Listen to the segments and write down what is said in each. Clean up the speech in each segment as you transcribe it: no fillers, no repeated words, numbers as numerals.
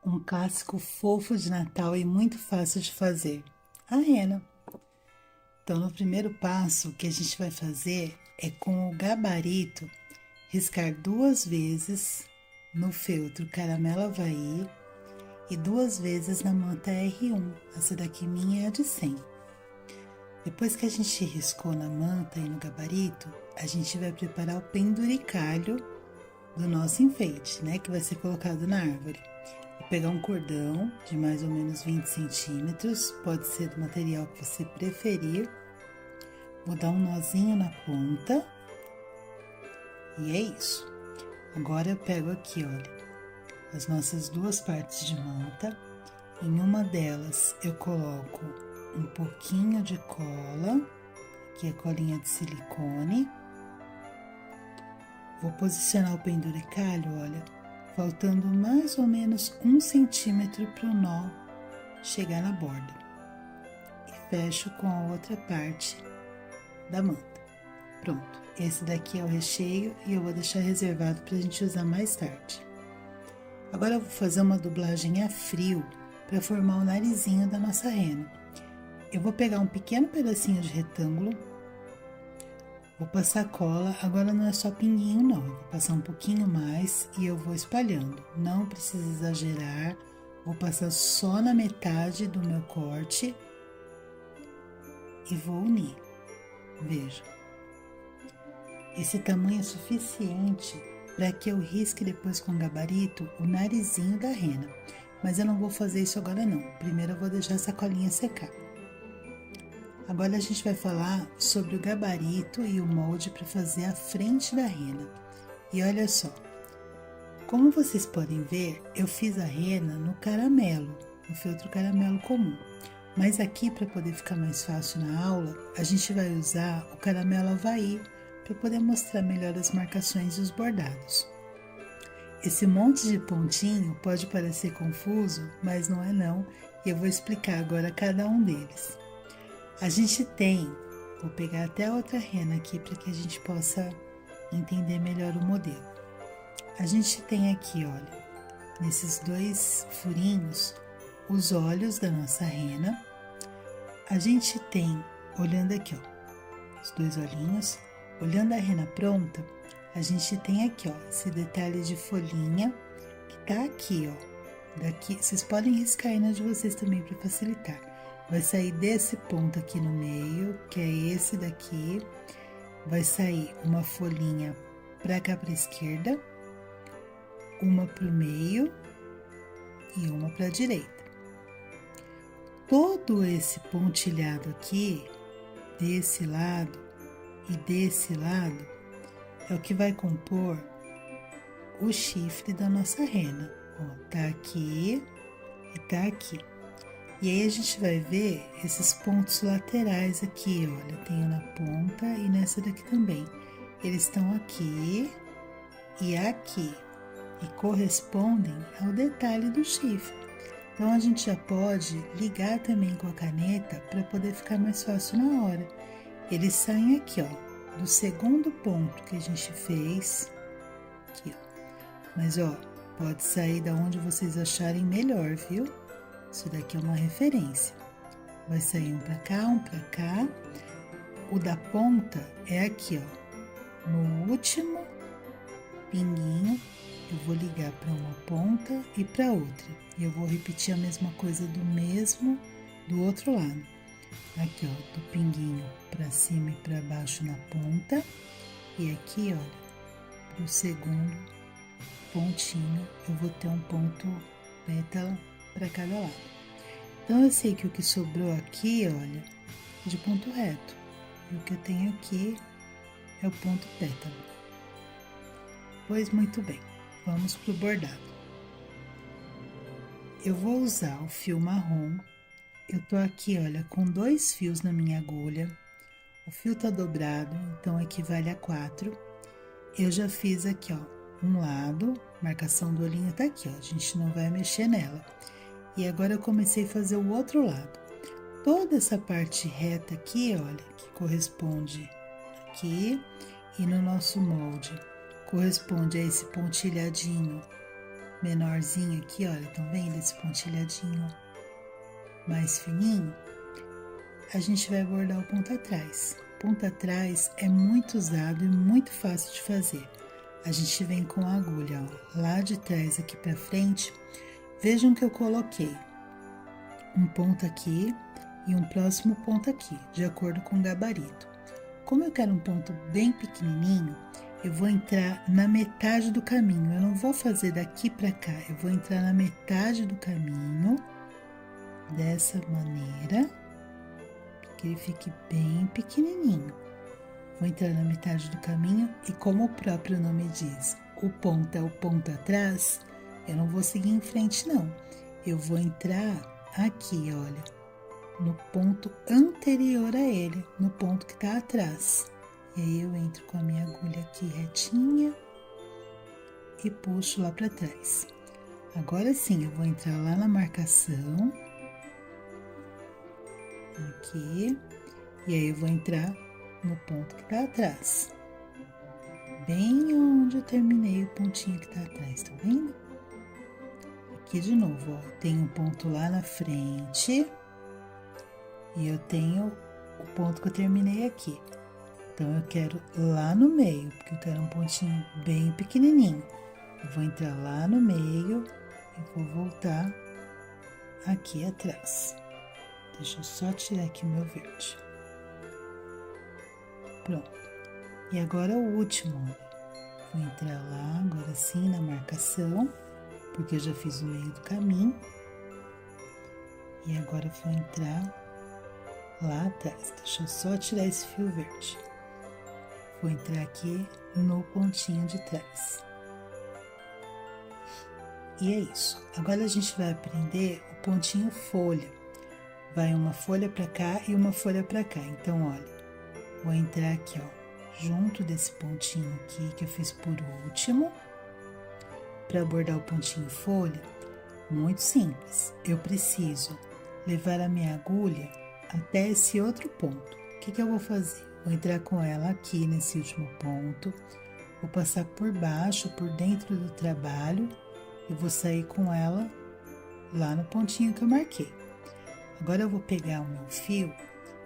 Um clássico fofo de Natal e muito fácil de fazer, a rena. Então, no primeiro passo, o que a gente vai fazer é com o gabarito riscar 2 vezes no feltro Caramelo Havaí e 2 vezes na manta R1. Essa daqui minha é a de 100. Depois que a gente riscou na manta e no gabarito, a gente vai preparar o penduricalho do nosso enfeite, né? Que vai ser colocado na árvore. Vou pegar um cordão de mais ou menos 20 centímetros, pode ser do material que você preferir. Vou dar um nozinho na ponta. E é isso. Agora eu pego aqui, olha, as nossas 2 partes de manta. Em uma delas eu coloco um pouquinho de cola, que é colinha de silicone. Vou posicionar o penduricalho, olha, faltando mais ou menos 1 centímetro para o nó chegar na borda. E fecho com a outra parte da manta. Pronto, esse daqui é o recheio e eu vou deixar reservado para a gente usar mais tarde. Agora eu vou fazer uma dublagem a frio para formar o narizinho da nossa rena. Eu vou pegar um pequeno pedacinho de retângulo, vou passar cola, agora não é só pinguinho não, eu vou passar um pouquinho mais e eu vou espalhando. Não precisa exagerar, vou passar só na metade do meu corte e vou unir. Veja, esse tamanho é suficiente para que eu risque depois com gabarito o narizinho da rena. Mas eu não vou fazer isso agora não, primeiro eu vou deixar essa colinha secar. Agora a gente vai falar sobre o gabarito e o molde para fazer a frente da rena. E olha só, como vocês podem ver, eu fiz a rena no caramelo, no feltro caramelo comum. Mas aqui, para poder ficar mais fácil na aula, a gente vai usar o caramelo Havaí para poder mostrar melhor as marcações e os bordados. Esse monte de pontinho pode parecer confuso, mas não é não, e eu vou explicar agora cada um deles. A gente tem, vou pegar até a outra rena aqui para que a gente possa entender melhor o modelo. A gente tem aqui, olha, nesses 2 furinhos, os olhos da nossa rena. A gente tem, olhando aqui, ó, os 2 olhinhos, olhando a rena pronta, a gente tem aqui, ó, esse detalhe de folhinha que tá aqui, ó. Daqui, vocês podem riscar aí na de vocês também para facilitar. Vai sair desse ponto aqui no meio, que é esse daqui. Vai sair uma folhinha pra cá pra esquerda, uma pro meio e uma pra direita. Todo esse pontilhado aqui, desse lado e desse lado, é o que vai compor o chifre da nossa rena. Ó, tá aqui e tá aqui. E aí a gente vai ver esses pontos laterais aqui, olha, tem um na ponta e nessa daqui também. Eles estão aqui e aqui e correspondem ao detalhe do chifre. Então a gente já pode ligar também com a caneta para poder ficar mais fácil na hora. Eles saem aqui, ó, do segundo ponto que a gente fez, aqui, ó. Mas ó, pode sair da onde vocês acharem melhor, viu? Isso daqui é uma referência. Vai sair um pra cá, um pra cá. O da ponta é aqui, ó. No último pinguinho, eu vou ligar para uma ponta e para outra. E eu vou repetir a mesma coisa do outro lado. Aqui, ó, do pinguinho para cima e para baixo na ponta. E aqui, olha, pro segundo pontinho, eu vou ter um ponto pétala para cada lado. Então, eu sei que o que sobrou aqui, olha, é de ponto reto. E o que eu tenho aqui é o ponto pétala. Pois muito bem, vamos pro bordado. Eu vou usar o fio marrom. Eu tô aqui, olha, com 2 fios na minha agulha. O fio tá dobrado, então equivale a 4. Eu já fiz aqui, ó, um lado, marcação do olhinho tá aqui, ó, a gente não vai mexer nela. E agora eu comecei a fazer o outro lado. Toda essa parte reta aqui, olha, que corresponde aqui e no nosso molde, corresponde a esse pontilhadinho menorzinho aqui, olha, estão vendo esse pontilhadinho mais fininho? A gente vai bordar o ponto atrás. Ponto atrás é muito usado e muito fácil de fazer. A gente vem com a agulha, ó, lá de trás aqui pra frente. Vejam que eu coloquei um ponto aqui e um próximo ponto aqui, de acordo com o gabarito. Como eu quero um ponto bem pequenininho, eu vou entrar na metade do caminho. Eu não vou fazer daqui pra cá, eu vou entrar na metade do caminho, dessa maneira, que ele fique bem pequenininho. Vou entrar na metade do caminho e, como o próprio nome diz, o ponto é o ponto atrás, eu não vou seguir em frente não. Eu vou entrar aqui, olha, no ponto anterior a ele, no ponto que tá atrás. E aí eu entro com a minha agulha aqui retinha e puxo lá para trás. Agora sim, eu vou entrar lá na marcação, aqui, e aí eu vou entrar no ponto que tá atrás, bem onde eu terminei o pontinho que tá atrás, tá vendo? Aqui de novo, ó, tem um ponto lá na frente e eu tenho o ponto que eu terminei aqui. Então, eu quero lá no meio, porque eu quero um pontinho bem pequenininho. Eu vou entrar lá no meio e vou voltar aqui atrás. Deixa eu só tirar aqui o meu verde. Pronto. E agora o último, olha. Vou entrar lá, agora sim, na marcação, porque eu já fiz o meio do caminho. E agora vou entrar lá atrás. Deixa eu só tirar esse fio verde. Vou entrar aqui no pontinho de trás. E é isso. Agora a gente vai aprender o pontinho folha. Vai uma folha pra cá e uma folha pra cá. Então, olha, vou entrar aqui, ó, junto desse pontinho aqui que eu fiz por último. Para bordar o pontinho folha, muito simples. Eu preciso levar a minha agulha até esse outro ponto. O que que eu vou fazer? Vou entrar com ela aqui nesse último ponto, vou passar por baixo, por dentro do trabalho e vou sair com ela lá no pontinho que eu marquei. Agora eu vou pegar o meu fio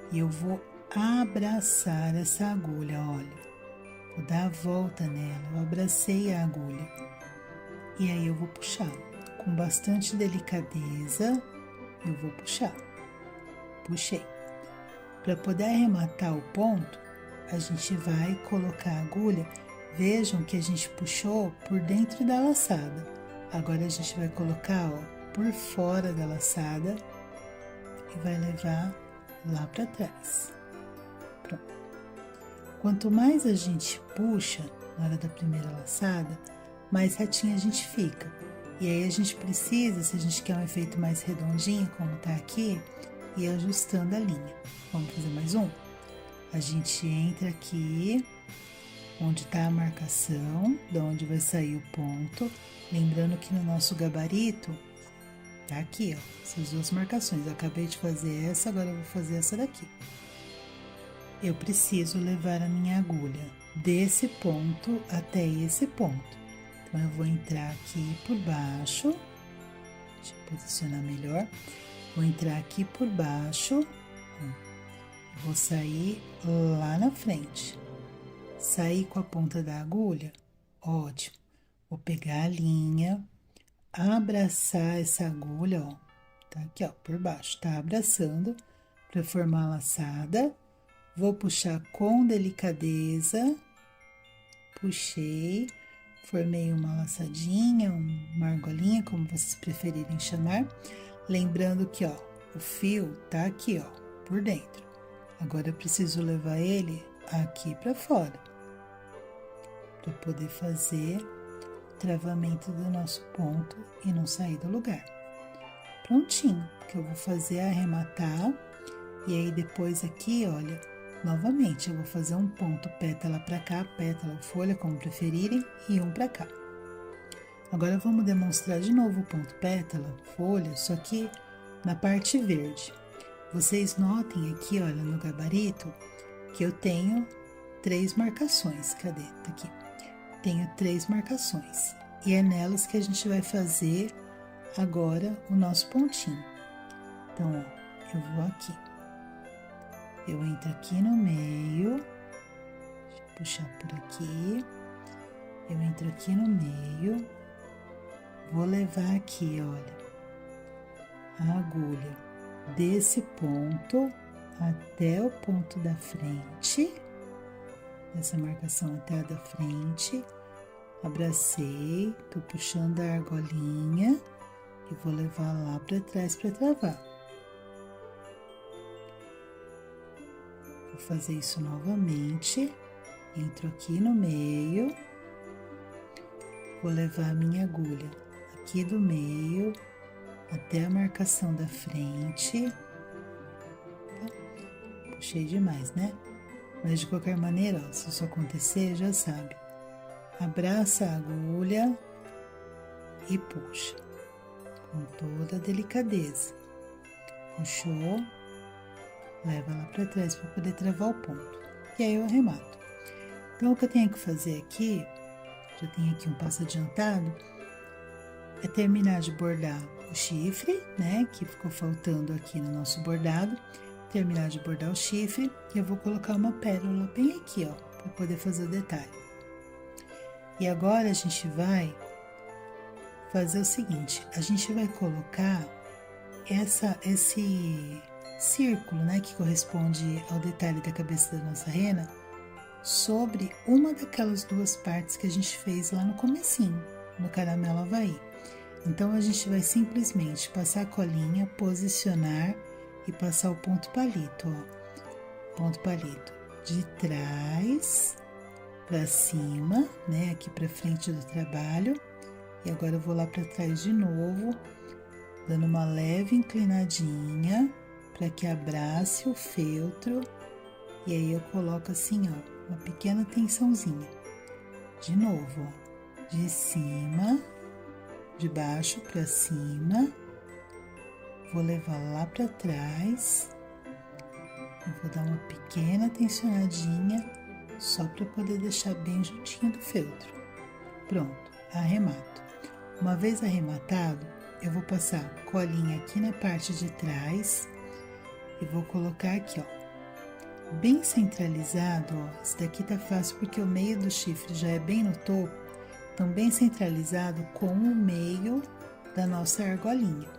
e eu vou abraçar essa agulha, olha. Vou dar a volta nela, eu abracei a agulha e aí eu vou puxar. Com bastante delicadeza, eu vou puxar. Puxei. Para poder arrematar o ponto, a gente vai colocar a agulha. Vejam que a gente puxou por dentro da laçada. Agora a gente vai colocar, ó, por fora da laçada e vai levar lá para trás. Pronto. Quanto mais a gente puxa na hora da primeira laçada, mais retinha a gente fica. E aí a gente precisa, se a gente quer um efeito mais redondinho, como tá aqui, ir ajustando a linha. Vamos fazer mais um? A gente entra aqui, onde tá a marcação, de onde vai sair o ponto. Lembrando que no nosso gabarito, tá aqui, ó, essas duas marcações. Eu acabei de fazer essa, agora eu vou fazer essa daqui. Eu preciso levar a minha agulha desse ponto até esse ponto. Então, eu vou entrar aqui por baixo, deixa eu posicionar melhor. Vou entrar aqui por baixo, vou sair lá na frente. Sair com a ponta da agulha, ótimo. Vou pegar a linha, abraçar essa agulha, ó, tá aqui, ó, por baixo, tá abraçando para formar a laçada. Vou puxar com delicadeza, puxei, formei uma laçadinha, uma argolinha, como vocês preferirem chamar. Lembrando que, ó, o fio tá aqui, ó, por dentro. Agora eu preciso levar ele aqui pra fora, para poder fazer o travamento do nosso ponto e não sair do lugar. Prontinho, que eu vou fazer é arrematar, e aí depois aqui, olha, novamente eu vou fazer um ponto pétala pra cá, pétala ou folha, como preferirem, e um pra cá. Agora, vamos demonstrar de novo o ponto pétala, folha, só que na parte verde. Vocês notem aqui, olha, no gabarito, que eu tenho 3 marcações. Cadê? Tá aqui. Tenho 3 marcações. e é nelas que a gente vai fazer agora o nosso pontinho. Então, ó, eu vou aqui, eu entro aqui no meio, deixa eu puxar por aqui, eu entro aqui no meio, vou levar aqui, olha, a agulha desse ponto até o ponto da frente, essa marcação até a da frente, abracei, tô puxando a argolinha e vou levar lá para trás para travar. Vou fazer isso novamente, entro aqui no meio, vou levar a minha agulha aqui do meio até a marcação da frente. Puxei demais, né? Mas de qualquer maneira, ó, se isso acontecer, já sabe. Abraça a agulha e puxa, com toda a delicadeza. Puxou, leva lá para trás para poder travar o ponto. E aí eu arremato. Então, o que eu tenho que fazer aqui, já tenho aqui um passo adiantado, é terminar de bordar o chifre, né, que ficou faltando aqui no nosso bordado. Terminar de bordar o chifre e eu vou colocar uma pérola bem aqui, ó, para poder fazer o detalhe. E agora a gente vai fazer o seguinte, a gente vai colocar esse círculo, né, que corresponde ao detalhe da cabeça da nossa rena, sobre uma daquelas duas partes que a gente fez lá no comecinho, no caramelo Havaí. Então, a gente vai simplesmente passar a colinha, posicionar e passar o ponto palito, ó. Ponto palito de trás para cima, né? Aqui para frente do trabalho. E agora eu vou lá para trás de novo, dando uma leve inclinadinha para que abrace o feltro. E aí eu coloco assim, ó, uma pequena tensãozinha. De novo, ó, de cima, de baixo para cima. Vou levar lá para trás, eu vou dar uma pequena tensionadinha, só para poder deixar bem juntinho do feltro. Pronto, arremato. Uma vez arrematado, eu vou passar colinha aqui na parte de trás e vou colocar aqui, ó, bem centralizado, ó. Esse daqui tá fácil porque o meio do chifre já é bem no topo, então bem centralizado com o meio da nossa argolinha.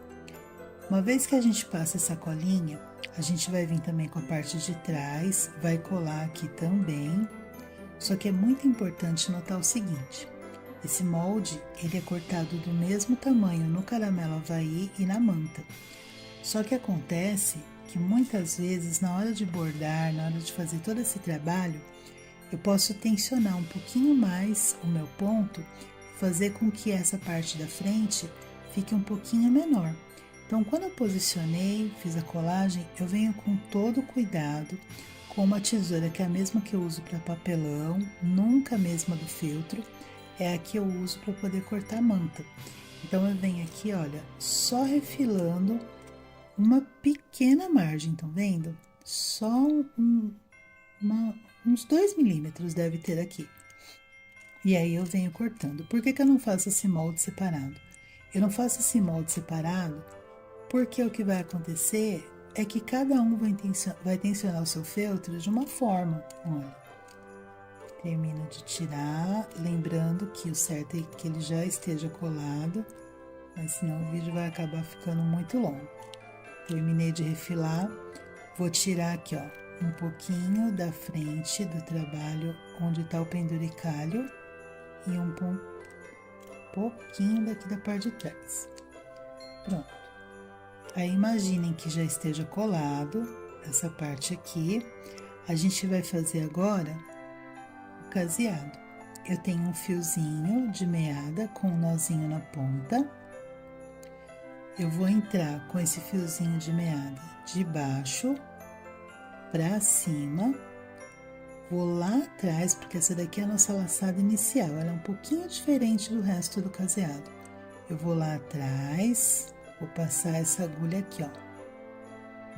Uma vez que a gente passa essa colinha, a gente vai vir também com a parte de trás, vai colar aqui também. Só que é muito importante notar o seguinte, esse molde, ele é cortado do mesmo tamanho no caramelo Havaí e na manta. Só que acontece que muitas vezes, na hora de bordar, na hora de fazer todo esse trabalho, eu posso tensionar um pouquinho mais o meu ponto, fazer com que essa parte da frente fique um pouquinho menor. Então, quando eu posicionei, fiz a colagem, eu venho com todo cuidado, com uma tesoura que é a mesma que eu uso para papelão, nunca a mesma do feltro, é a que eu uso para poder cortar a manta. Então, eu venho aqui, olha, só refilando uma pequena margem, estão vendo? Só uns 2 milímetros deve ter aqui. E aí eu venho cortando. Por que eu não faço esse molde separado? Eu não faço esse molde separado porque o que vai acontecer é que cada um vai tensionar o seu feltro de uma forma. Olha, termino de tirar, lembrando que o certo é que ele já esteja colado, mas senão o vídeo vai acabar ficando muito longo. Terminei de refilar, vou tirar aqui, ó, um pouquinho da frente do trabalho onde tá o penduricalho e um pouquinho daqui da parte de trás. Pronto. Aí, imaginem que já esteja colado essa parte aqui. A gente vai fazer agora o caseado. Eu tenho um fiozinho de meada com um nozinho na ponta. Eu vou entrar com esse fiozinho de meada de baixo pra cima. Vou lá atrás, porque essa daqui é a nossa laçada inicial. Ela é um pouquinho diferente do resto do caseado. Eu vou lá atrás... Vou passar essa agulha aqui, ó,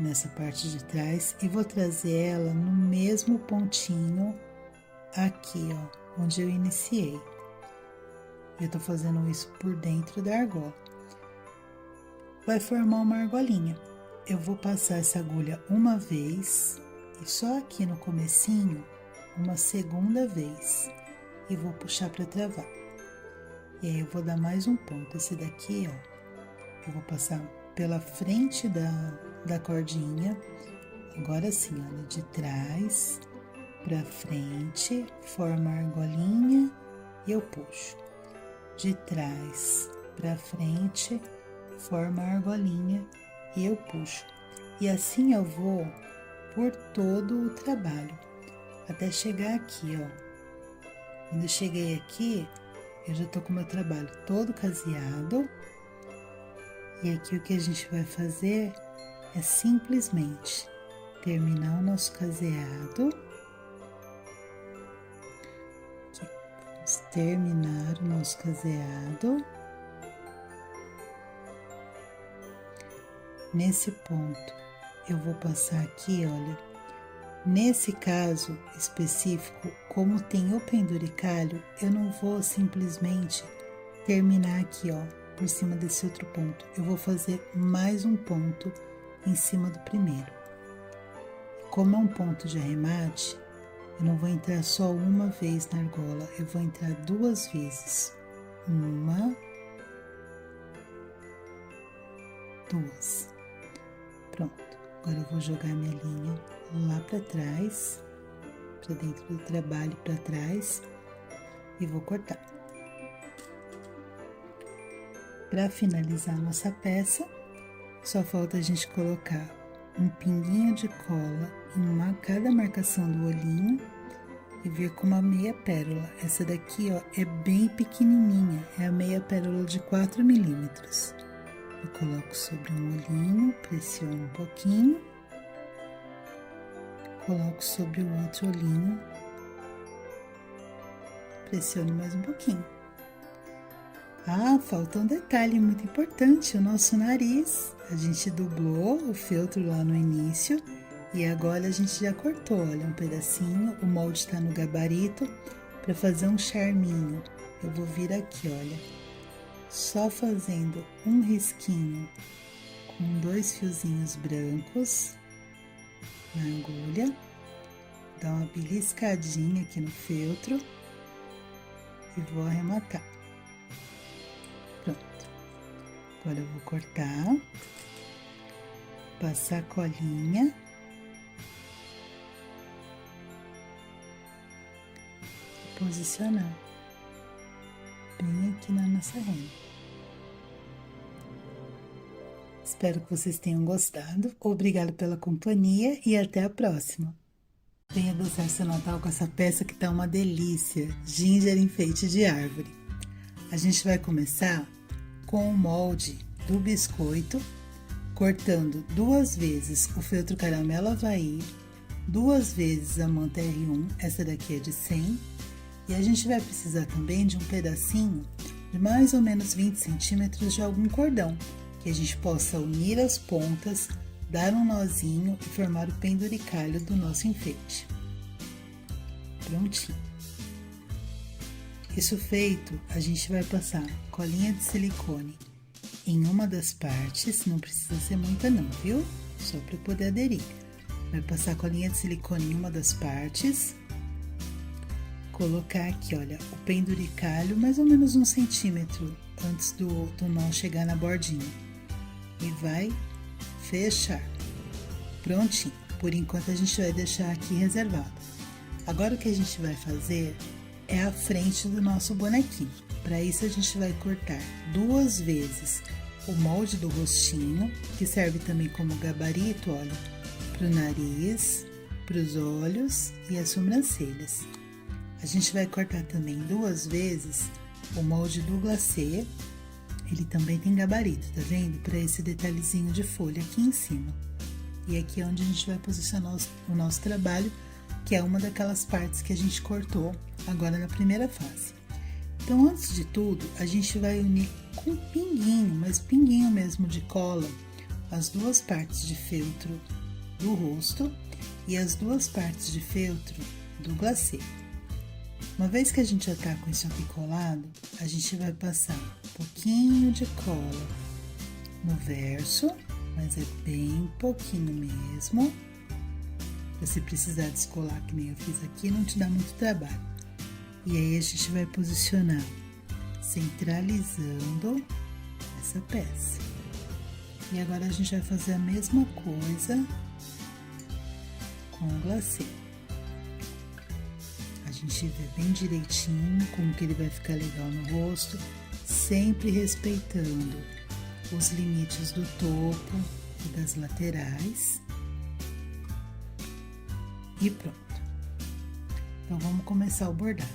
nessa parte de trás e vou trazer ela no mesmo pontinho aqui, ó, onde eu iniciei. Eu tô fazendo isso por dentro da argola. Vai formar uma argolinha. Eu vou passar essa agulha uma vez e só aqui no comecinho uma segunda vez e vou puxar para travar. E aí eu vou dar mais um ponto. Esse daqui, ó, eu vou passar pela frente da cordinha. Agora sim, olha, de trás para frente, forma a argolinha e eu puxo. De trás para frente, forma a argolinha e eu puxo. E assim eu vou por todo o trabalho, até chegar aqui, ó. Quando eu cheguei aqui, eu já tô com o meu trabalho todo caseado. E aqui o que a gente vai fazer é simplesmente terminar o nosso caseado. Aqui, vamos terminar o nosso caseado. Nesse ponto, eu vou passar aqui, olha, nesse caso específico, como tem o penduricalho, eu não vou simplesmente terminar aqui, ó, por cima desse outro ponto. Eu vou fazer mais um ponto em cima do primeiro. Como é um ponto de arremate, eu não vou entrar só uma vez na argola, eu vou entrar duas vezes. Uma, duas. Pronto, agora eu vou jogar minha linha lá para trás, para dentro do trabalho, para trás, e vou cortar. Para finalizar a nossa peça, só falta a gente colocar um pinguinho de cola em cada marcação do olhinho e vir com uma meia pérola. Essa daqui, ó, é bem pequenininha, é a meia pérola de 4 milímetros. Eu coloco sobre um olhinho, pressiono um pouquinho, coloco sobre o outro olhinho, pressiono mais um pouquinho. Ah, falta um detalhe muito importante, o nosso nariz. A gente dublou o feltro lá no início e agora a gente já cortou, olha, um pedacinho, o molde tá no gabarito. Para fazer um charminho, eu vou vir aqui, olha, só fazendo um risquinho com 2 fiozinhos brancos na agulha, dá uma beliscadinha aqui no feltro e vou arrematar. Pronto. Agora eu vou cortar, passar a colinha e posicionar bem aqui na nossa renda. Espero que vocês tenham gostado. Obrigada pela companhia e até a próxima. Venha adoçar seu Natal com essa peça que tá uma delícia, ginger enfeite de árvore. A gente vai começar com o molde do biscoito, cortando 2 vezes o feltro caramelo Havaí, 2 vezes a manta R1, essa daqui é de 100, e a gente vai precisar também de um pedacinho de mais ou menos 20 centímetros de algum cordão, que a gente possa unir as pontas, dar um nozinho e formar o penduricalho do nosso enfeite. Prontinho. Isso feito, a gente vai passar colinha de silicone em uma das partes, não precisa ser muita não, viu? Só para poder aderir. Vai passar colinha de silicone em uma das partes, colocar aqui, olha, o penduricalho mais ou menos 1 centímetro antes do nó chegar na bordinha. E vai fechar. Prontinho. Por enquanto a gente vai deixar aqui reservado. Agora o que a gente vai fazer é a frente do nosso bonequinho. Para isso a gente vai cortar 2 vezes o molde do rostinho, que serve também como gabarito, olha, para o nariz, para os olhos e as sobrancelhas. A gente vai cortar também 2 vezes o molde do glacê. Ele também tem gabarito, tá vendo? Para esse detalhezinho de folha aqui em cima. E aqui é onde a gente vai posicionar o nosso trabalho, que é uma daquelas partes que a gente cortou agora na primeira fase. Então, antes de tudo, a gente vai unir com pinguinho, mas pinguinho mesmo de cola, as 2 partes de feltro do rosto e as 2 partes de feltro do glacê. Uma vez que a gente já tá com isso aqui colado, a gente vai passar um pouquinho de cola no verso, mas é bem pouquinho mesmo. Se precisar descolar, que nem eu fiz aqui, não te dá muito trabalho. E aí a gente vai posicionar centralizando essa peça. E agora a gente vai fazer a mesma coisa com o glacê. A gente vê bem direitinho como que ele vai ficar legal no rosto, sempre respeitando os limites do topo e das laterais. E pronto. Então, vamos começar o bordado.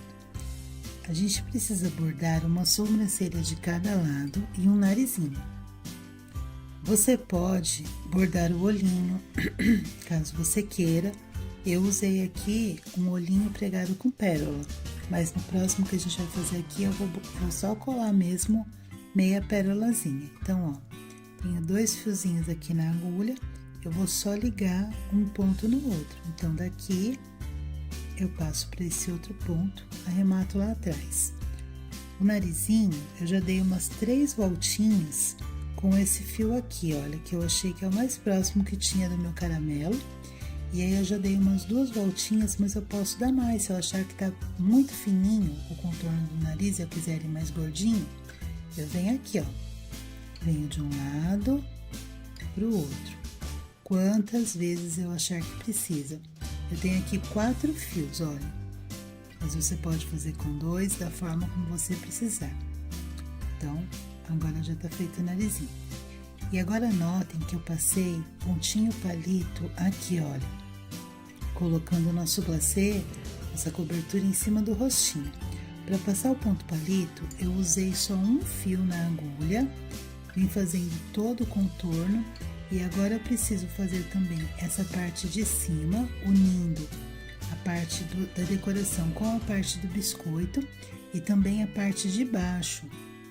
A gente precisa bordar uma sobrancelha de cada lado e um narizinho. Você pode bordar o olhinho, caso você queira. Eu usei aqui um olhinho pregado com pérola, mas no próximo que a gente vai fazer aqui, eu vou só colar mesmo meia pérolazinha. Então, ó, tenho 2 fiozinhos aqui na agulha, eu vou só ligar um ponto no outro. Então, daqui eu passo para esse outro ponto, arremato lá atrás. O narizinho, eu já dei umas 3 voltinhas com esse fio aqui, olha, que eu achei que é o mais próximo que tinha do meu caramelo. E aí eu já dei umas 2 voltinhas, mas eu posso dar mais, se eu achar que tá muito fininho o contorno do nariz e eu quiser ele mais gordinho, eu venho aqui, ó, venho de um lado pro outro, quantas vezes eu achar que precisa. Eu tenho aqui 4 fios, olha, mas você pode fazer com 2, da forma como você precisar. Então, agora já tá feito o narizinho. E agora notem que eu passei pontinho palito aqui, olha, colocando o nosso glacê, essa cobertura em cima do rostinho. Para passar o ponto palito, eu usei só um fio na agulha, vim fazendo todo o contorno, e agora eu preciso fazer também essa parte de cima, unindo a parte da decoração com a parte do biscoito e também a parte de baixo.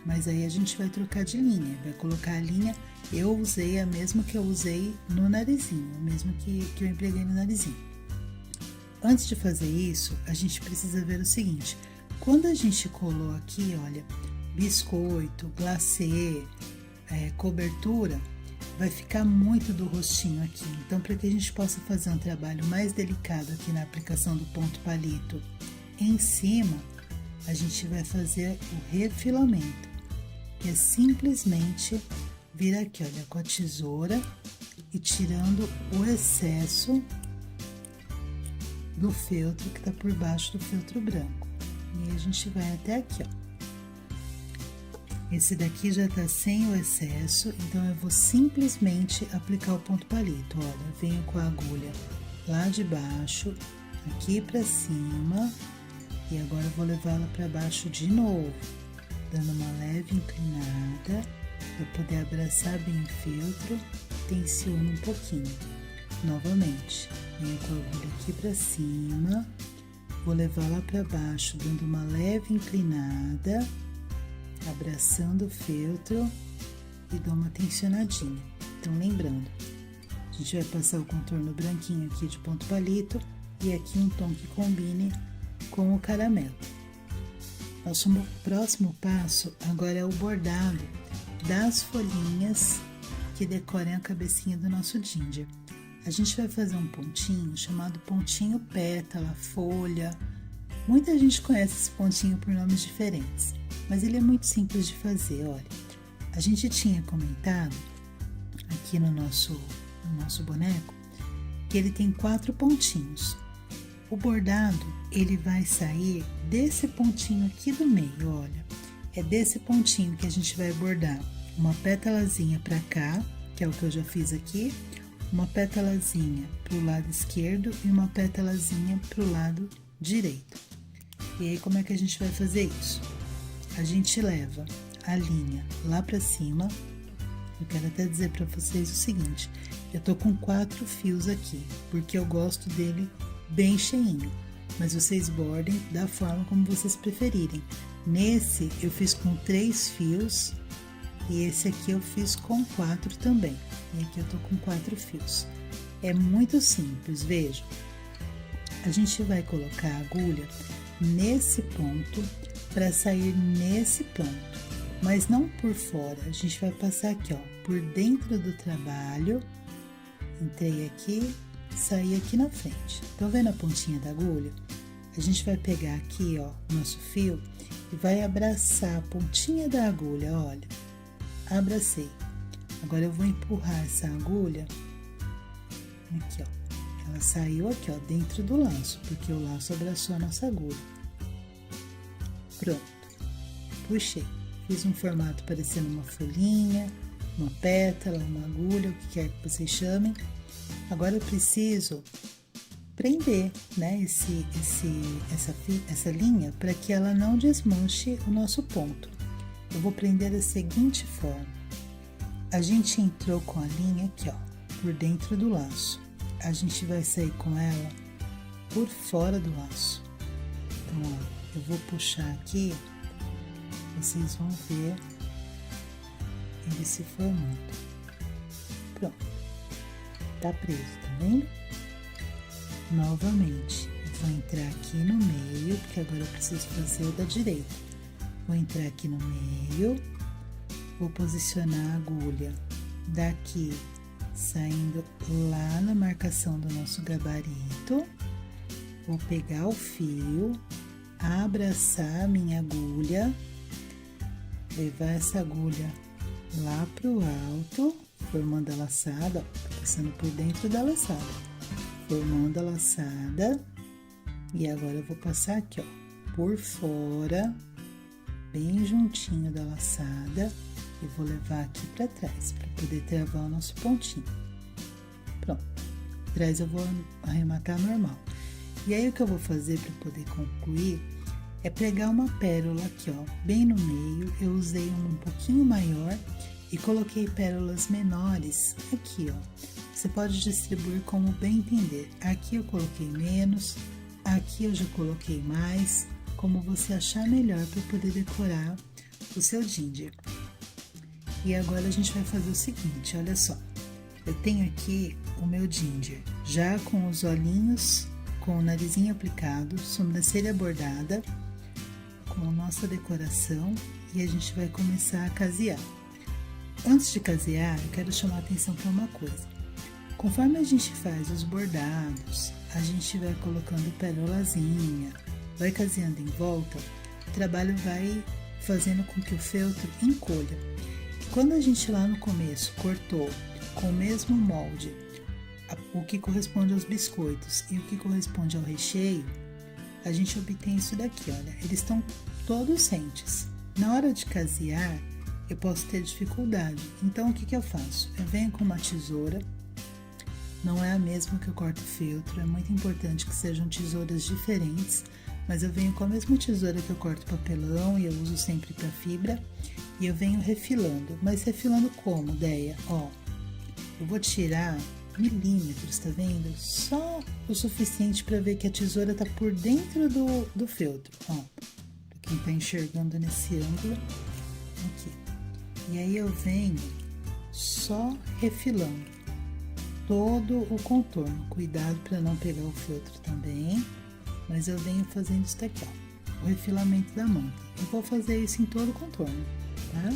Mas aí a gente vai trocar de linha, vai colocar a linha, eu usei a mesma que eu usei no narizinho, a mesma que eu empreguei no narizinho. Antes de fazer isso, a gente precisa ver o seguinte, quando a gente colou aqui, olha, biscoito, glacê, cobertura, vai ficar muito do rostinho aqui. Então, para que a gente possa fazer um trabalho mais delicado aqui na aplicação do ponto palito em cima, a gente vai fazer o refilamento, que é simplesmente vir aqui, olha, com a tesoura e tirando o excesso do feltro que tá por baixo do feltro branco. E aí a gente vai até aqui, ó. Esse daqui já tá sem o excesso, então eu vou simplesmente aplicar o ponto palito. Olha, eu venho com a agulha lá de baixo, aqui pra cima, e agora eu vou levá-la pra baixo de novo, dando uma leve inclinada, para poder abraçar bem o feltro, tensiono um pouquinho. Novamente, venho com a agulha aqui pra cima, vou levá-la pra baixo, dando uma leve inclinada, abraçando o feltro e dou uma tensionadinha. Então, lembrando, a gente vai passar o contorno branquinho aqui de ponto palito e aqui um tom que combine com o caramelo. Nosso próximo passo agora é o bordado das folhinhas que decorem a cabecinha do nosso ginger. A gente vai fazer um pontinho chamado pontinho pétala, folha. Muita gente conhece esse pontinho por nomes diferentes, mas ele é muito simples de fazer, olha. A gente tinha comentado aqui no nosso boneco que ele tem 4 pontinhos. O bordado, ele vai sair desse pontinho aqui do meio, olha. É desse pontinho que a gente vai bordar uma pétalazinha pra cá, que é o que eu já fiz aqui, uma pétalazinha pro lado esquerdo e uma pétalazinha pro lado direito. E aí, como é que a gente vai fazer isso? A gente leva a linha lá pra cima. Eu quero até dizer pra vocês o seguinte, eu tô com 4 fios aqui, porque eu gosto dele bem cheinho, mas vocês bordem da forma como vocês preferirem. Nesse, eu fiz com 3 fios, e esse aqui eu fiz com 4 também. E aqui eu tô com 4 fios. É muito simples, vejam. A gente vai colocar a agulha nesse ponto para sair nesse ponto, mas não por fora. A gente vai passar aqui, ó, por dentro do trabalho. Entrei aqui, saí aqui na frente. Estão vendo a pontinha da agulha? A gente vai pegar aqui, ó, nosso fio e vai abraçar a pontinha da agulha, olha. Abracei. Agora eu vou empurrar essa agulha aqui, ó. Ela saiu aqui, ó, dentro do laço, porque o laço abraçou a nossa agulha. Pronto. Puxei. Fiz um formato parecendo uma folhinha, uma pétala, uma agulha, o que quer que vocês chamem. Agora eu preciso prender, né, essa linha para que ela não desmanche o nosso ponto. Eu vou prender da seguinte forma. A gente entrou com a linha aqui, ó, por dentro do laço. A gente vai sair com ela por fora do laço. Então, ó, eu vou puxar aqui, vocês vão ver ele se formando. Pronto. Tá preso, tá vendo? Novamente, eu vou entrar aqui no meio, porque agora eu preciso fazer o da direita. Vou entrar aqui no meio, vou posicionar a agulha daqui, saindo lá na marcação do nosso gabarito. Vou pegar o fio, abraçar a minha agulha, levar essa agulha lá pro alto, formando a laçada, ó, passando por dentro da laçada. Formando a laçada, e agora eu vou passar aqui, ó, por fora, bem juntinho da laçada, e vou levar aqui pra trás, para poder travar o nosso pontinho. Pronto, atrás eu vou arrematar normal. E aí o que eu vou fazer para poder concluir é pegar uma pérola aqui, ó, bem no meio. Eu usei um pouquinho maior e coloquei pérolas menores aqui, ó. Você pode distribuir como bem entender. Aqui eu coloquei menos, aqui eu já coloquei mais, como você achar melhor para poder decorar o seu ginger. E agora a gente vai fazer o seguinte, olha só. Eu tenho aqui o meu ginger, já com os olhinhos, com o narizinho aplicado, sobrancelha bordada, com a nossa decoração, e a gente vai começar a casear. Antes de casear, eu quero chamar a atenção para uma coisa. Conforme a gente faz os bordados, a gente vai colocando pérolazinha, vai caseando em volta, o trabalho vai fazendo com que o feltro encolha. E quando a gente lá no começo cortou com o mesmo molde, o que corresponde aos biscoitos e o que corresponde ao recheio, a gente obtém isso daqui, olha, eles estão todos rentes. Na hora de casear, eu posso ter dificuldade, então o que eu faço? Eu venho com uma tesoura. Não é a mesma que eu corto o feltro, é muito importante que sejam tesouras diferentes, mas eu venho com a mesma tesoura que eu corto papelão e eu uso sempre para fibra, e eu venho refilando. Mas refilando como, Deia? Ó, eu vou tirar milímetros, tá vendo? Só o suficiente para ver que a tesoura tá por dentro do feltro, ó. Pra quem tá enxergando nesse ângulo, aqui. E aí eu venho só refilando todo o contorno. Cuidado para não pegar o feltro também, mas eu venho fazendo isso daqui, ó, o refilamento da manta. Eu vou fazer isso em todo o contorno, tá?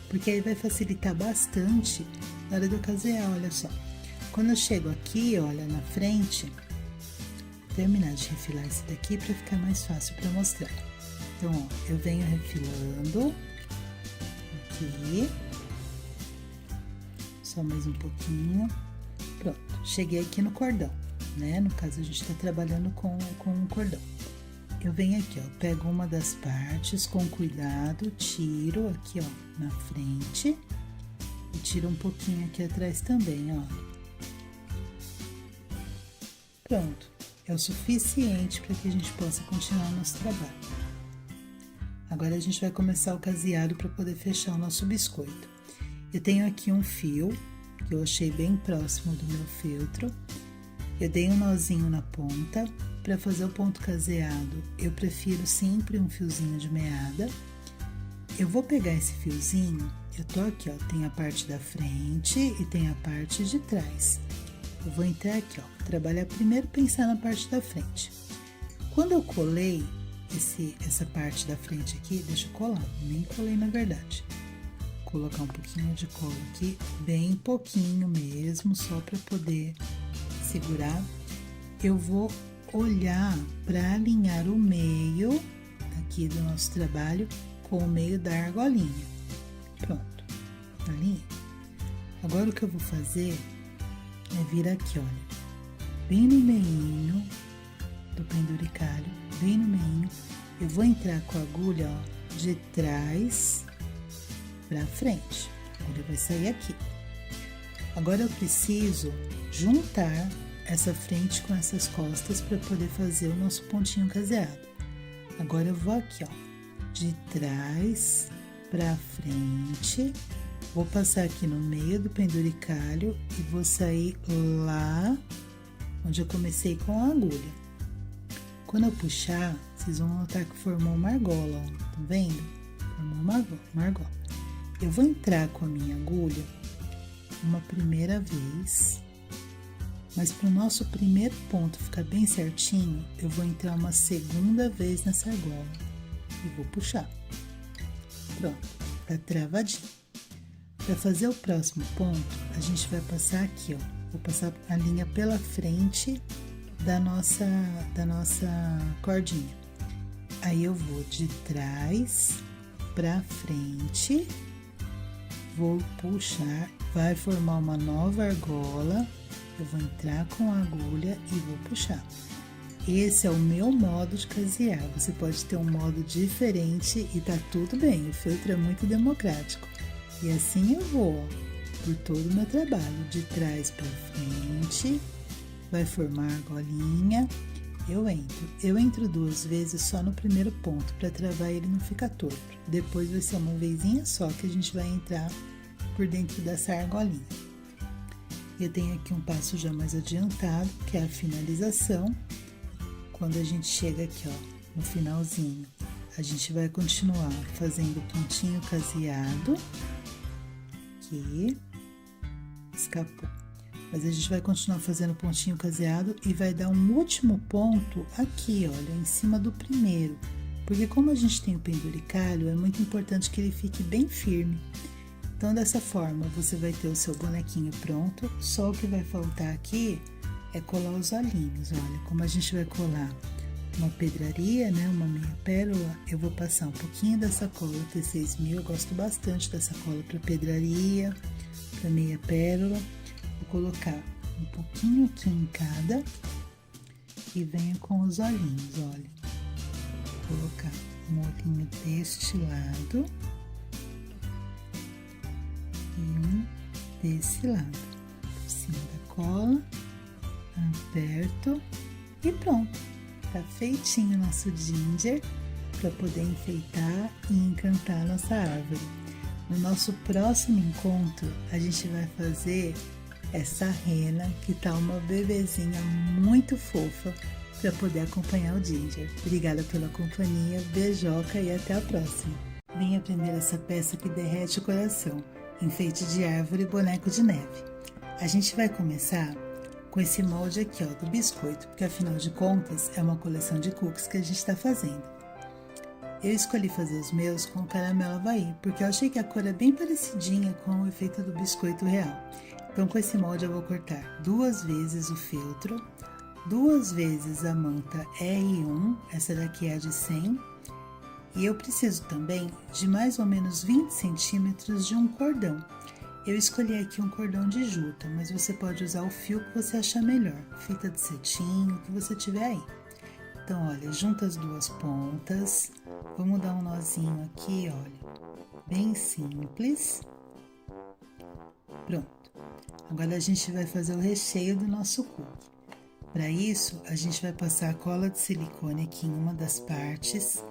Porque aí vai facilitar bastante na hora de eu casear, olha só. Quando eu chego aqui, olha, na frente, vou terminar de refilar esse daqui para ficar mais fácil para mostrar. Então, ó, eu venho refilando aqui, só mais um pouquinho. Pronto, cheguei aqui no cordão, né? No caso, a gente tá trabalhando com um cordão. Eu venho aqui, ó, pego uma das partes com cuidado, tiro aqui, ó, na frente e tiro um pouquinho aqui atrás também, ó. Pronto, é o suficiente para que a gente possa continuar o nosso trabalho. Agora a gente vai começar o caseado para poder fechar o nosso biscoito. Eu tenho aqui um fio que eu achei bem próximo do meu feltro. Eu dei um nozinho na ponta. Para fazer o ponto caseado, eu prefiro sempre um fiozinho de meada. Eu vou pegar esse fiozinho, eu tô aqui, ó, tem a parte da frente e tem a parte de trás. Eu vou entrar aqui, ó, trabalhar primeiro, pensar na parte da frente. Quando eu colei, essa parte da frente aqui, deixa eu colar, nem colei na verdade. Vou colocar um pouquinho de cola aqui, bem pouquinho mesmo, só para poder segurar. Eu vou olhar para alinhar o meio aqui do nosso trabalho com o meio da argolinha. Pronto, alinhei. Agora o que eu vou fazer é vir aqui, olha, bem no meinho do penduricalho, bem no meinho, eu vou entrar com a agulha, ó, de trás para frente. A agulha vai sair aqui. Agora eu preciso juntar essa frente com essas costas para poder fazer o nosso pontinho caseado. Agora eu vou aqui, ó, de trás para frente, vou passar aqui no meio do penduricalho e vou sair lá onde eu comecei com a agulha. Quando eu puxar, vocês vão notar que formou uma argola, ó, tá vendo? Formou uma argola. Eu vou entrar com a minha agulha uma primeira vez, mas para o nosso primeiro ponto ficar bem certinho, eu vou entrar uma segunda vez nessa argola e vou puxar. Pronto, tá travadinho. Para fazer o próximo ponto, a gente vai passar aqui, ó. Vou passar a linha pela frente da nossa cordinha. Aí eu vou de trás para frente, vou puxar, vai formar uma nova argola, eu vou entrar com a agulha e vou puxar. Esse é o meu modo de casear, você pode ter um modo diferente e tá tudo bem, o feltro é muito democrático. E assim eu vou, ó, por todo o meu trabalho, de trás para frente, vai formar a argolinha, eu entro 2 vezes só no primeiro ponto, para travar ele não ficar torto. Depois vai ser uma vezinha só que a gente vai entrar por dentro dessa argolinha. Eu tenho aqui um passo já mais adiantado, que é a finalização. Quando a gente chega aqui, ó, no finalzinho, a gente vai continuar fazendo pontinho caseado, aqui, escapou. Mas a gente vai continuar fazendo pontinho caseado e vai dar um último ponto aqui, olha, em cima do primeiro. Porque como a gente tem o penduricalho, é muito importante que ele fique bem firme. Então, dessa forma, você vai ter o seu bonequinho pronto. Só o que vai faltar aqui é colar os olhinhos, olha. Como a gente vai colar uma pedraria, né, uma meia pérola, eu vou passar um pouquinho dessa cola T6000. Eu gosto bastante dessa cola para pedraria, para meia pérola. Vou colocar um pouquinho aqui em cada e venho com os olhinhos, olha. Vou colocar um olhinho deste lado e um desse lado, por cima da cola, aperto e pronto. Tá feitinho o nosso ginger para poder enfeitar e encantar a nossa árvore. No nosso próximo encontro, a gente vai fazer essa rena, que tá uma bebezinha muito fofa, para poder acompanhar o ginger. Obrigada pela companhia, beijoca e até a próxima. Vem aprender essa peça que derrete o coração, enfeite de árvore e boneco de neve. A gente vai começar com esse molde aqui, ó, do biscoito, porque afinal de contas é uma coleção de cookies que a gente está fazendo. Eu escolhi fazer os meus com caramelo Havaí, porque eu achei que a cor é bem parecidinha com o efeito do biscoito real. Então, com esse molde eu vou cortar 2 vezes o feltro, 2 vezes a manta R1, essa daqui é a de 100, e eu preciso também de mais ou menos 20 centímetros de um cordão. Eu escolhi aqui um cordão de juta, mas você pode usar o fio que você achar melhor, fita de cetim, o que você tiver aí. Então, olha, junta as 2 pontas, vamos dar um nozinho aqui, olha, bem simples. Pronto. Agora a gente vai fazer o recheio do nosso cookie. Para isso, a gente vai passar a cola de silicone aqui em uma das partes.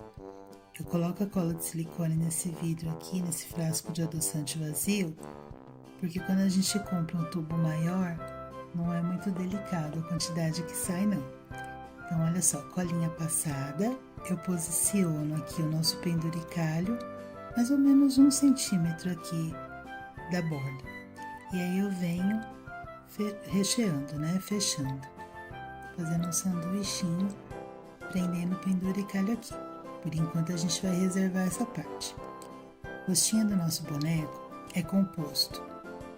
Eu coloco a cola de silicone nesse vidro aqui, nesse frasco de adoçante vazio, porque quando a gente compra um tubo maior, não é muito delicado a quantidade que sai, não. Então, olha só, colinha passada, eu posiciono aqui o nosso penduricalho, mais ou menos 1 centímetro aqui da borda. E aí eu venho recheando, né, fechando, fazendo um sanduichinho, prendendo o penduricalho aqui. Por enquanto a gente vai reservar essa parte. O rostinho do nosso boneco é composto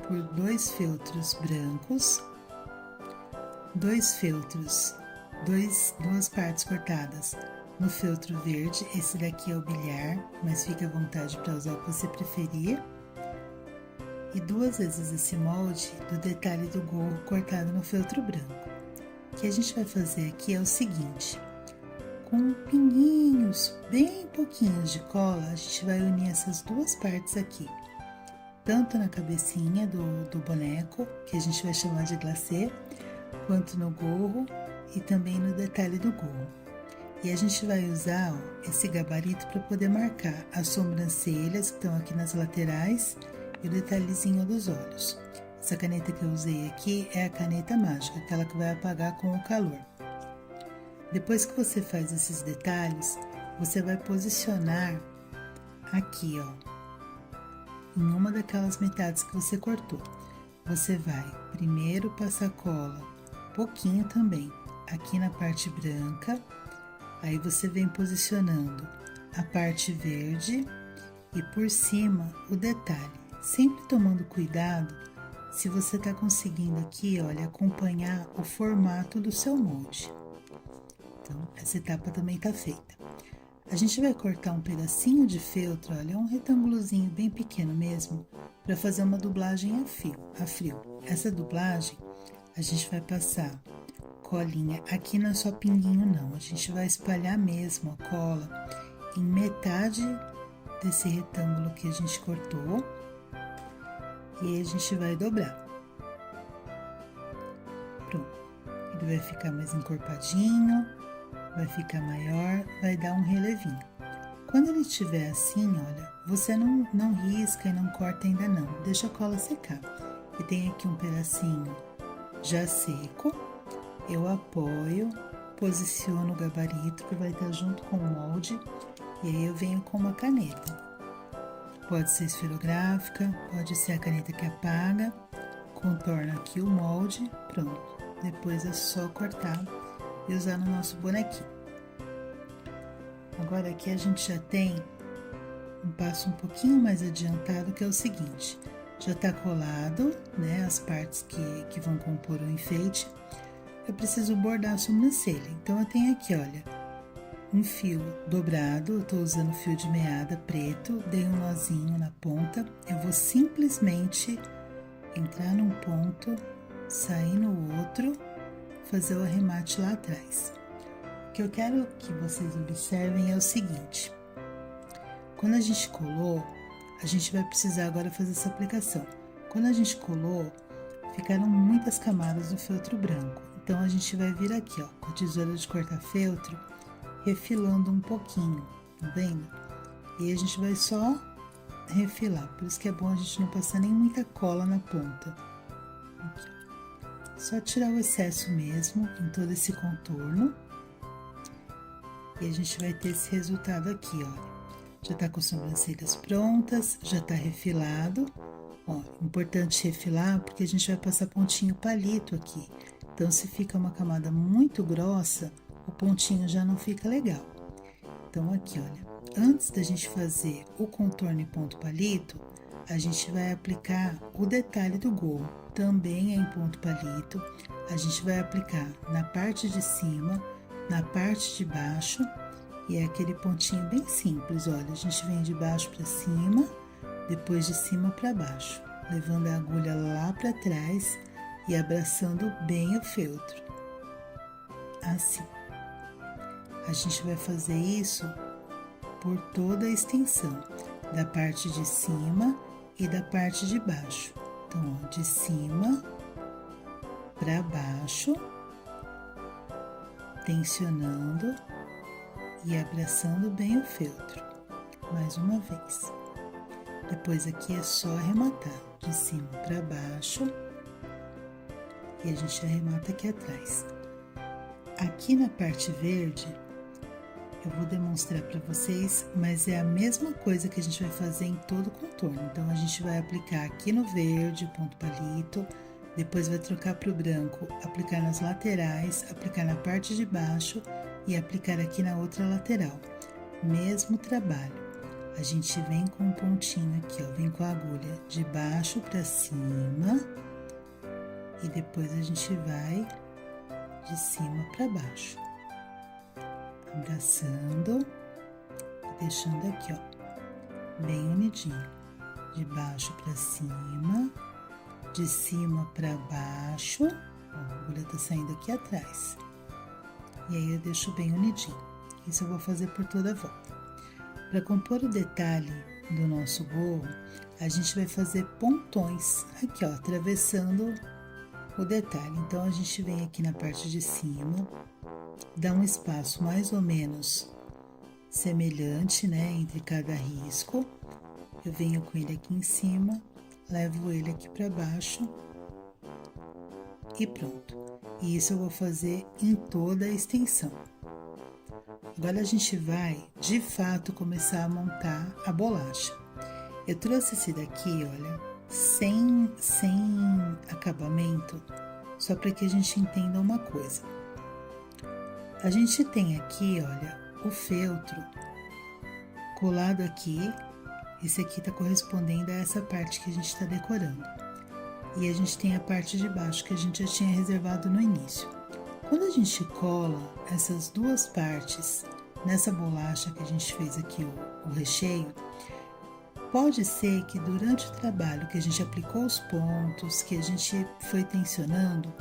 por 2 feltros brancos, 2 feltros, duas partes cortadas no feltro verde. Esse daqui é o bilhar, mas fique à vontade para usar o que você preferir. E 2 vezes esse molde do detalhe do gorro cortado no feltro branco. O que a gente vai fazer aqui é o seguinte: com pinguinhos, bem pouquinhos de cola, a gente vai unir essas 2 partes aqui. Tanto na cabecinha do boneco, que a gente vai chamar de glacê, quanto no gorro e também no detalhe do gorro. E a gente vai usar esse gabarito para poder marcar as sobrancelhas que estão aqui nas laterais e o detalhezinho dos olhos. Essa caneta que eu usei aqui é a caneta mágica, aquela que vai apagar com o calor. Depois que você faz esses detalhes, você vai posicionar aqui, ó, em uma daquelas metades que você cortou. Você vai primeiro passar cola, pouquinho também, aqui na parte branca. Aí você vem posicionando a parte verde e por cima o detalhe, sempre tomando cuidado se você tá conseguindo aqui, olha, acompanhar o formato do seu molde. Então, essa etapa também tá feita. A gente vai cortar um pedacinho de feltro, olha, um retângulozinho bem pequeno mesmo, para fazer uma dublagem a frio. Essa dublagem, a gente vai passar colinha, aqui não é só pinguinho não, a gente vai espalhar mesmo a cola em metade desse retângulo que a gente cortou, e aí a gente vai dobrar. Pronto, ele vai ficar mais encorpadinho, vai ficar maior, vai dar um relevinho. Quando ele estiver assim, olha, você não risca e não corta ainda não, deixa a cola secar. E tem aqui um pedacinho já seco, eu apoio, posiciono o gabarito que vai estar junto com o molde, e aí eu venho com uma caneta. Pode ser esferográfica, pode ser a caneta que apaga, contorna aqui o molde, pronto. Depois é só cortar e usar no nosso bonequinho. Agora aqui a gente já tem um passo um pouquinho mais adiantado, que é o seguinte: já tá colado, né, as partes que vão compor o enfeite. Eu preciso bordar a sobrancelha, então eu tenho aqui, olha, um fio dobrado, eu tô usando fio de meada preto, dei um nozinho na ponta, eu vou simplesmente entrar num ponto, sair no outro, fazer o arremate lá atrás. O que eu quero que vocês observem é o seguinte: quando a gente colou, a gente vai precisar agora fazer essa aplicação. Quando a gente colou, ficaram muitas camadas do feltro branco, então a gente vai vir aqui, ó, com a tesoura de cortar feltro, refilando um pouquinho, tá vendo? E a gente vai só refilar, por isso que é bom a gente não passar nem muita cola na ponta. Aqui. Só tirar o excesso mesmo em todo esse contorno. E a gente vai ter esse resultado aqui, ó. Já tá com as sobrancelhas prontas, já tá refilado. Ó, importante refilar porque a gente vai passar pontinho palito aqui. Então, se fica uma camada muito grossa, o pontinho já não fica legal. Então, aqui, olha, antes da gente fazer o contorno em ponto palito, a gente vai aplicar o detalhe do gorro, também é em ponto palito. A gente vai aplicar na parte de cima, na parte de baixo, e é aquele pontinho bem simples, olha, a gente vem de baixo para cima, depois de cima para baixo, levando a agulha lá para trás e abraçando bem o feltro, assim. A gente vai fazer isso por toda a extensão, da parte de cima e da parte de baixo. Então, ó, de cima para baixo, tensionando e abraçando bem o feltro, mais uma vez. Depois aqui é só arrematar de cima para baixo e a gente arremata aqui atrás. Aqui na parte verde, eu vou demonstrar para vocês, mas é a mesma coisa que a gente vai fazer em todo o contorno. Então, a gente vai aplicar aqui no verde, ponto palito, depois vai trocar para o branco, aplicar nas laterais, aplicar na parte de baixo e aplicar aqui na outra lateral. mesmo trabalho. A gente vem com um pontinho aqui, ó, vem com a agulha de baixo para cima e depois a gente vai de cima para baixo, abraçando e deixando aqui, ó, bem unidinho, de baixo para cima, de cima para baixo, ó, a agulha tá saindo aqui atrás, e aí eu deixo bem unidinho. Isso eu vou fazer por toda a volta. Para compor o detalhe do nosso gorro, a gente vai fazer pontões aqui, ó, atravessando o detalhe. Então, a gente vem aqui na parte de cima, dá um espaço mais ou menos semelhante, né, entre cada risco. Eu venho com ele aqui em cima, levo ele aqui para baixo e pronto. E isso eu vou fazer em toda a extensão. Agora a gente vai, de fato, começar a montar a bolacha. Eu trouxe esse daqui, olha, sem acabamento, só para que a gente entenda uma coisa. A gente tem aqui, olha, o feltro colado aqui. Esse aqui tá correspondendo a essa parte que a gente tá decorando. E a gente tem a parte de baixo que a gente já tinha reservado no início. Quando a gente cola essas duas partes nessa bolacha que a gente fez aqui, o recheio, pode ser que durante o trabalho que a gente aplicou os pontos, que a gente foi tensionando,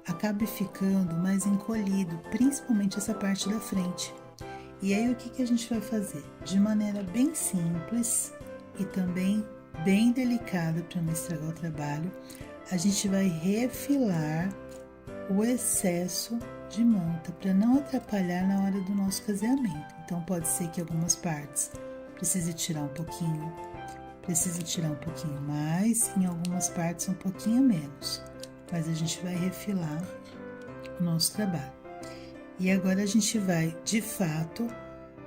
acabe ficando mais encolhido, principalmente essa parte da frente. E aí o que a gente vai fazer? De maneira bem simples e também bem delicada para não estragar o trabalho, a gente vai refilar o excesso de manta para não atrapalhar na hora do nosso caseamento. Então pode ser que algumas partes precise tirar um pouquinho, precise tirar um pouquinho mais, em algumas partes um pouquinho menos, mas a gente vai refilar o nosso trabalho. E agora a gente vai, de fato,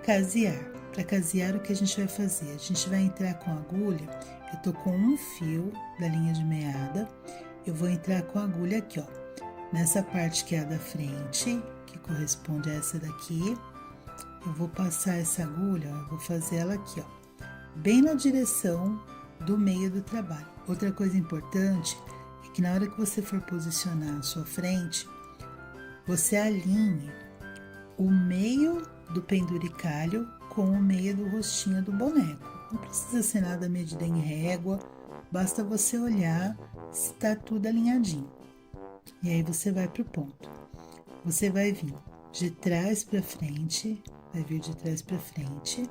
casear. Para casear, o que a gente vai fazer? A gente vai entrar com a agulha, eu tô com um fio da linha de meada, eu vou entrar com a agulha aqui, ó, nessa parte que é a da frente, que corresponde a essa daqui, eu vou passar essa agulha, ó, eu vou fazer ela aqui, ó, bem na direção do meio do trabalho. Outra coisa importante é que na hora que você for posicionar a sua frente, você alinhe o meio do penduricalho com o meio do rostinho do boneco. Não precisa ser nada medida em régua, basta você olhar se tá tudo alinhadinho. E aí você vai pro ponto. Você vai vir de trás para frente, vai vir de trás para frente,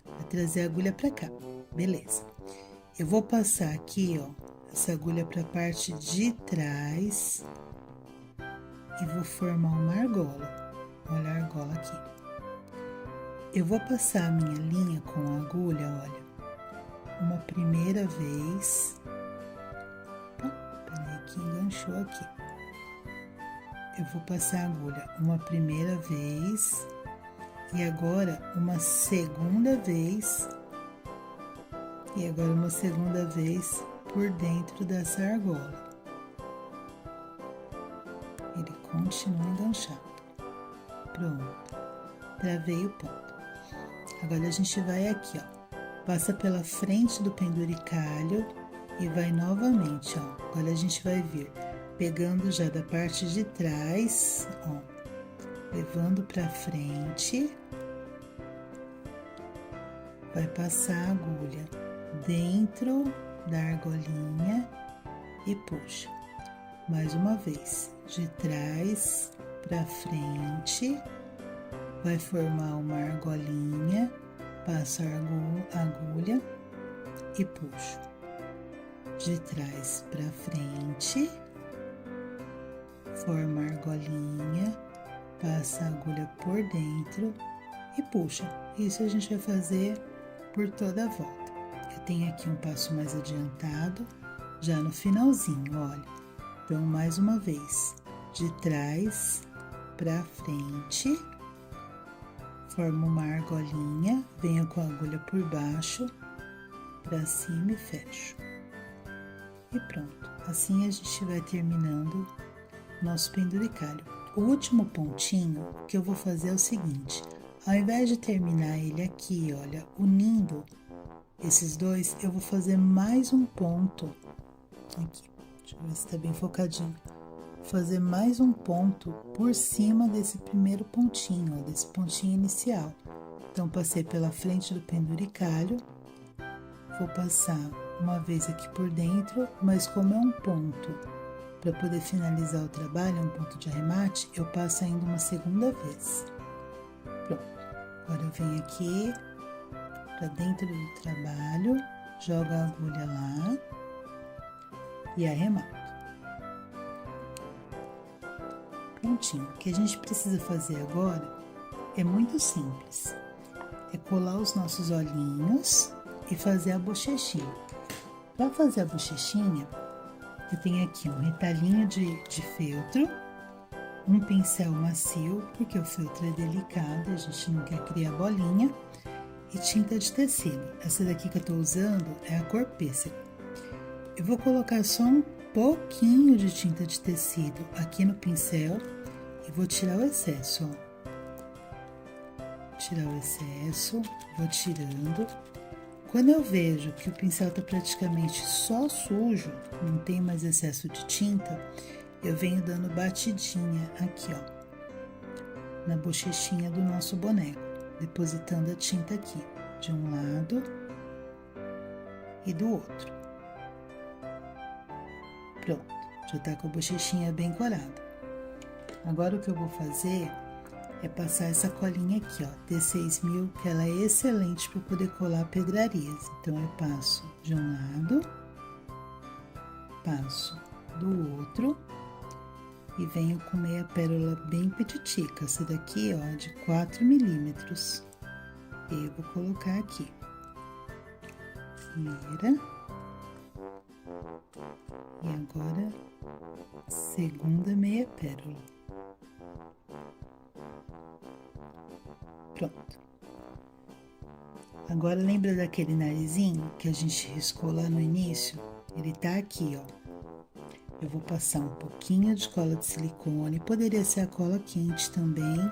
vai trazer a agulha para cá. Beleza. Eu vou passar aqui, ó, essa agulha para a parte de trás e vou formar uma argola. Olha a argola aqui. Eu vou passar a minha linha com a agulha, olha, uma primeira vez. Opa, peraí que enganchou aqui. Eu vou passar a agulha uma primeira vez e agora uma segunda vez e agora uma segunda vez por dentro dessa argola. Ele continua enganchado. Pronto, travei o ponto. Agora a gente vai aqui, ó, passa pela frente do penduricalho e vai novamente, ó. Agora a gente vai vir pegando já da parte de trás, ó, levando pra frente, vai passar a agulha dentro da argolinha e puxa. Mais uma vez, de trás pra frente, vai formar uma argolinha, passa a agulha e puxo. De trás pra frente, forma a argolinha, passa a agulha por dentro e puxa. Isso a gente vai fazer por toda a volta. Eu tenho aqui um passo mais adiantado, já no finalzinho, olha. Então, mais uma vez, de trás pra frente, formo uma argolinha, venho com a agulha por baixo, pra cima e fecho. E pronto, assim a gente vai terminando nosso penduricalho. O último pontinho que eu vou fazer é o seguinte: Ao invés de terminar ele aqui, olha, unindo esses dois, eu vou fazer mais um ponto aqui. Deixa eu ver se tá bem focadinho. Vou fazer mais um ponto por cima desse primeiro pontinho, ó, desse pontinho inicial. Então, passei pela frente do penduricalho, vou passar uma vez aqui por dentro, mas como é um ponto, para poder finalizar o trabalho, é um ponto de arremate, eu passo ainda uma segunda vez. Pronto. Agora eu venho aqui para dentro do trabalho, jogo a agulha lá e arremato. Prontinho. O que a gente precisa fazer agora é muito simples. É colar os nossos olhinhos e fazer a bochechinha. Para fazer a bochechinha, eu tenho aqui um retalhinho de feltro, um pincel macio, porque o feltro é delicado, a gente não quer criar bolinha, e tinta de tecido. Essa daqui que eu tô usando é a cor pêssego. Eu vou colocar só um pouquinho de tinta de tecido aqui no pincel e vou tirar o excesso, ó. Tirar o excesso, vou tirando. Quando eu vejo que o pincel tá praticamente só sujo, não tem mais excesso de tinta, eu venho dando batidinha aqui, ó, na bochechinha do nosso boneco, depositando a tinta aqui, de um lado e do outro. Pronto, já tá com a bochechinha bem colada. Agora o que eu vou fazer é passar essa colinha aqui, ó, T6000, que ela é excelente para poder colar pedrarias. Então, eu passo de um lado, passo do outro e venho com meia pérola bem petitica. Essa daqui, ó, de 4 milímetros. E eu vou colocar aqui. Primeira. E agora, segunda meia pérola. Pronto. Agora, lembra daquele narizinho que a gente riscou lá no início? Ele tá aqui, ó. Eu vou passar um pouquinho de cola de silicone. Poderia ser a cola quente também,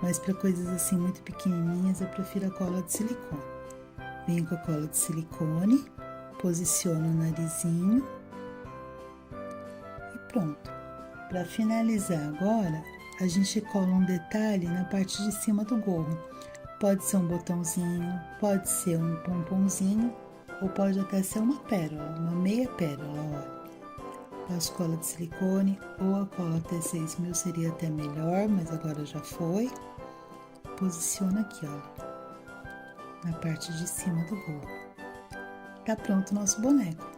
mas para coisas assim muito pequenininhas, eu prefiro a cola de silicone. Venho com a cola de silicone, posiciono o narizinho e pronto. Para finalizar agora, a gente cola um detalhe na parte de cima do gorro. Pode ser um botãozinho, pode ser um pomponzinho, ou pode até ser uma pérola, uma meia pérola, olha. Passo cola de silicone, ou a cola T6000 seria até melhor, mas agora já foi. Posiciona aqui, olha, na parte de cima do gorro. Tá pronto o nosso boneco.